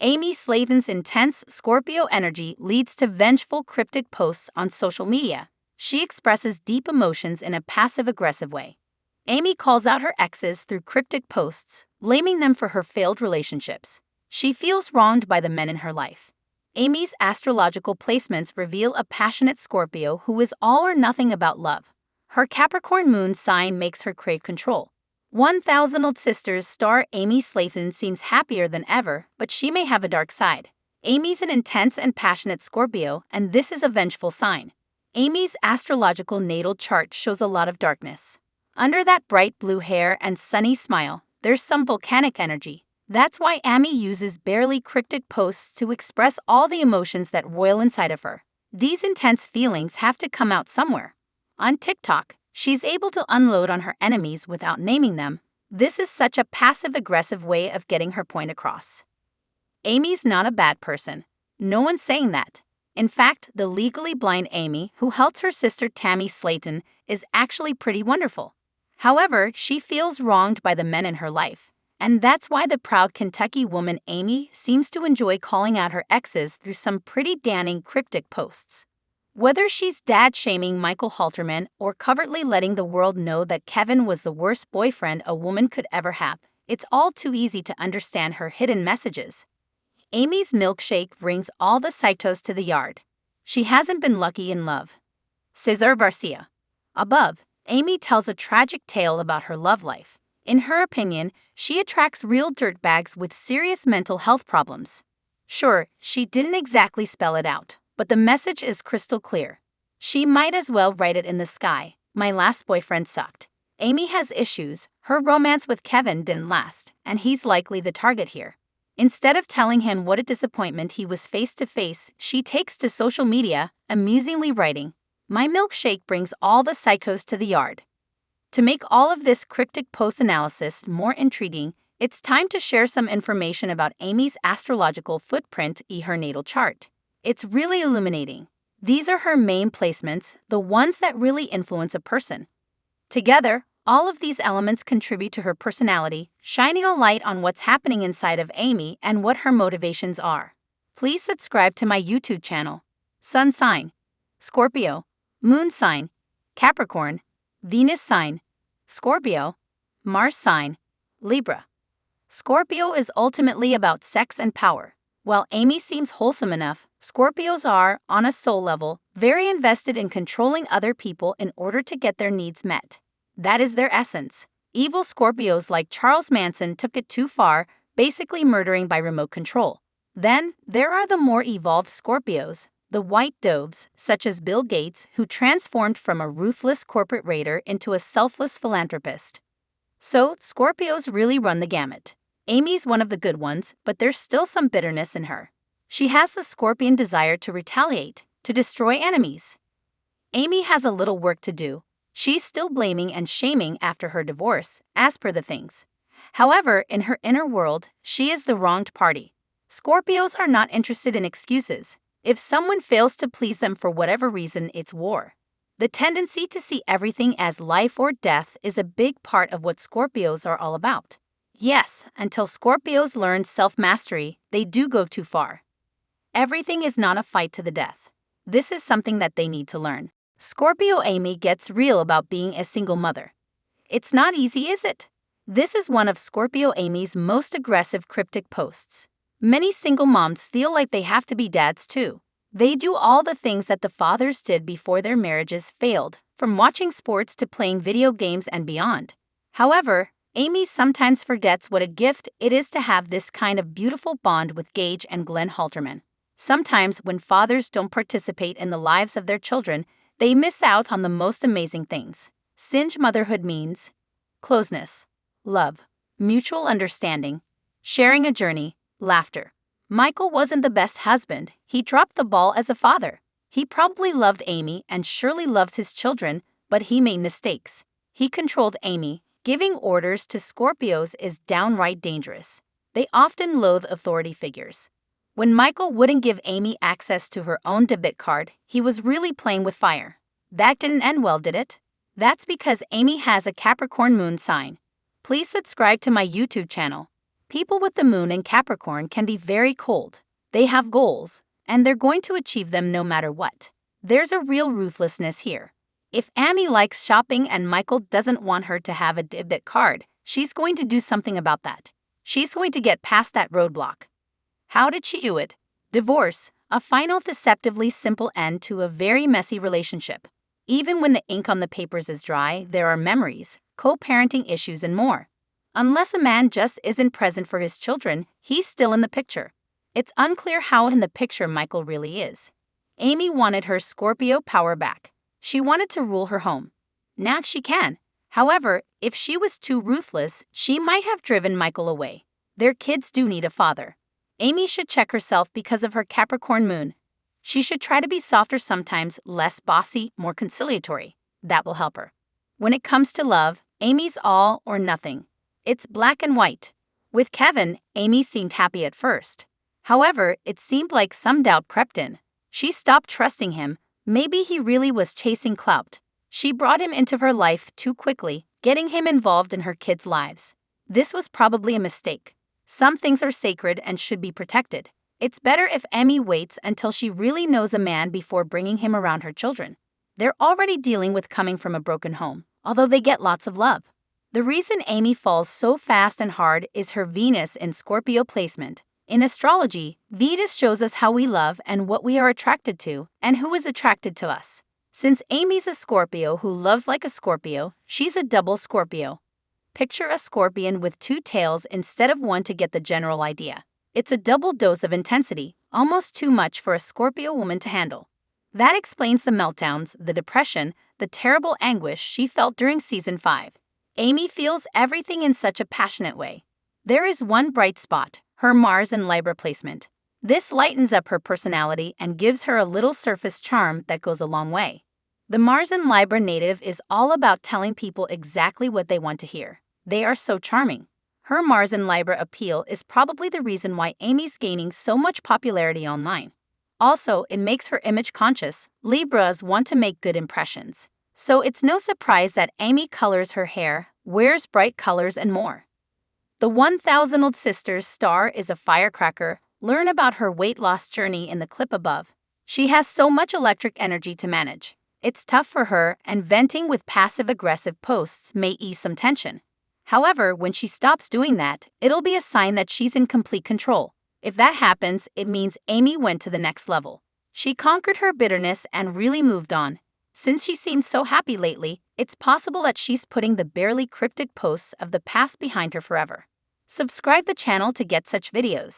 Amy Slayton's intense Scorpio energy leads to vengeful cryptic posts on social media. She expresses deep emotions in a passive-aggressive way. Amy calls out her exes through cryptic posts, blaming them for her failed relationships. She feels wronged by the men in her life. Amy's astrological placements reveal a passionate Scorpio who is all or nothing about love. Her Capricorn moon sign makes her crave control. 1000 LB SISTRR star Amy Slayton seems happier than ever, but she may have a dark side. Amy's an intense and passionate Scorpio, and this is a vengeful sign. Amy's astrological natal chart shows a lot of darkness. Under that bright blue hair and sunny smile, there's some volcanic energy. That's why Amy uses barely cryptic posts to express all the emotions that roil inside of her. These intense feelings have to come out somewhere. On TikTok, she's able to unload on her enemies without naming them. This is such a passive-aggressive way of getting her point across. Amy's not a bad person. No one's saying that. In fact, the legally blind Amy, who helps her sister Tammy Slayton, is actually pretty wonderful. However, she feels wronged by the men in her life. And that's why the proud Kentucky woman Amy seems to enjoy calling out her exes through some pretty damning cryptic posts. Whether she's dad-shaming Michael Halterman or covertly letting the world know that Kevin was the worst boyfriend a woman could ever have, it's all too easy to understand her hidden messages. Amy's milkshake brings all the psychos to the yard. She hasn't been lucky in love. Cesar Garcia. Above, Amy tells a tragic tale about her love life. In her opinion, she attracts real dirtbags with serious mental health problems. Sure, she didn't exactly spell it out, but the message is crystal clear. She might as well write it in the sky. My last boyfriend sucked. Amy has issues. Her romance with Kevin didn't last, and he's likely the target here. Instead of telling him what a disappointment he was face to face, she takes to social media, amusingly writing, "My milkshake brings all the psychos to the yard." To make all of this cryptic post analysis more intriguing, it's time to share some information about Amy's astrological footprint in her natal chart. It's really illuminating. These are her main placements, the ones that really influence a person. Together, all of these elements contribute to her personality, shining a light on what's happening inside of Amy and what her motivations are. Please subscribe to my YouTube channel. Sun sign: Scorpio. Moon sign: Capricorn. Venus sign: Scorpio. Mars sign: Libra. Scorpio is ultimately about sex and power. While Amy seems wholesome enough, Scorpios are, on a soul level, very invested in controlling other people in order to get their needs met. That is their essence. Evil Scorpios like Charles Manson took it too far, basically murdering by remote control. Then, there are the more evolved Scorpios, the white doves, such as Bill Gates, who transformed from a ruthless corporate raider into a selfless philanthropist. So, Scorpios really run the gamut. Amy's one of the good ones, but there's still some bitterness in her. She has the Scorpion desire to retaliate, to destroy enemies. Amy has a little work to do. She's still blaming and shaming after her divorce, as per the things. However, in her inner world, she is the wronged party. Scorpios are not interested in excuses. If someone fails to please them for whatever reason, it's war. The tendency to see everything as life or death is a big part of what Scorpios are all about. Yes, until Scorpios learn self-mastery, they do go too far. Everything is not a fight to the death. This is something that they need to learn. Scorpio Amy gets real about being a single mother. It's not easy, is it? This is one of Scorpio Amy's most aggressive cryptic posts. Many single moms feel like they have to be dads too. They do all the things that the fathers did before their marriages failed, from watching sports to playing video games and beyond. However, Amy sometimes forgets what a gift it is to have this kind of beautiful bond with Gage and Glenn Halterman. Sometimes when fathers don't participate in the lives of their children, they miss out on the most amazing things. Singe motherhood means closeness, love, mutual understanding, sharing a journey, laughter. Michael wasn't the best husband. He dropped the ball as a father. He probably loved Amy and surely loves his children, but he made mistakes. He controlled Amy. Giving orders to Scorpios is downright dangerous. They often loathe authority figures. When Michael wouldn't give Amy access to her own debit card, he was really playing with fire. That didn't end well, did it? That's because Amy has a Capricorn moon sign. Please subscribe to my YouTube channel. People with the moon in Capricorn can be very cold. They have goals, and they're going to achieve them no matter what. There's a real ruthlessness here. If Amy likes shopping and Michael doesn't want her to have a debit card, she's going to do something about that. She's going to get past that roadblock. How did she do it? Divorce, a final deceptively simple end to a very messy relationship. Even when the ink on the papers is dry, there are memories, co-parenting issues, and more. Unless a man just isn't present for his children, he's still in the picture. It's unclear how in the picture Michael really is. Amy wanted her Scorpio power back. She wanted to rule her home. Now she can. However, if she was too ruthless, she might have driven Michael away. Their kids do need a father. Amy should check herself because of her Capricorn moon. She should try to be softer sometimes, less bossy, more conciliatory. That will help her. When it comes to love, Amy's all or nothing. It's black and white. With Kevin, Amy seemed happy at first. However, it seemed like some doubt crept in. She stopped trusting him. Maybe he really was chasing clout. She brought him into her life too quickly, getting him involved in her kids' lives. This was probably a mistake. Some things are sacred and should be protected. It's better if Amy waits until she really knows a man before bringing him around her children. They're already dealing with coming from a broken home, although they get lots of love. The reason Amy falls so fast and hard is her Venus in Scorpio placement. In astrology, Venus shows us how we love and what we are attracted to, and who is attracted to us. Since Amy's a Scorpio who loves like a Scorpio, she's a double Scorpio. Picture a scorpion with two tails instead of one to get the general idea. It's a double dose of intensity, almost too much for a Scorpio woman to handle. That explains the meltdowns, the depression, the terrible anguish she felt during season 5. Amy feels everything in such a passionate way. There is one bright spot, her Mars and Libra placement. This lightens up her personality and gives her a little surface charm that goes a long way. The Mars and Libra native is all about telling people exactly what they want to hear. They are so charming. Her Mars and Libra appeal is probably the reason why Amy's gaining so much popularity online. Also, it makes her image conscious. Libras want to make good impressions. So it's no surprise that Amy colors her hair, wears bright colors, and more. The 1000 Sisters star is a firecracker. Learn about her weight loss journey in the clip above. She has so much electric energy to manage. It's tough for her, and venting with passive-aggressive posts may ease some tension. However, when she stops doing that, it'll be a sign that she's in complete control. If that happens, it means Amy went to the next level. She conquered her bitterness and really moved on. Since she seems so happy lately, it's possible that she's putting the barely cryptic posts of the past behind her forever. Subscribe the channel to get such videos.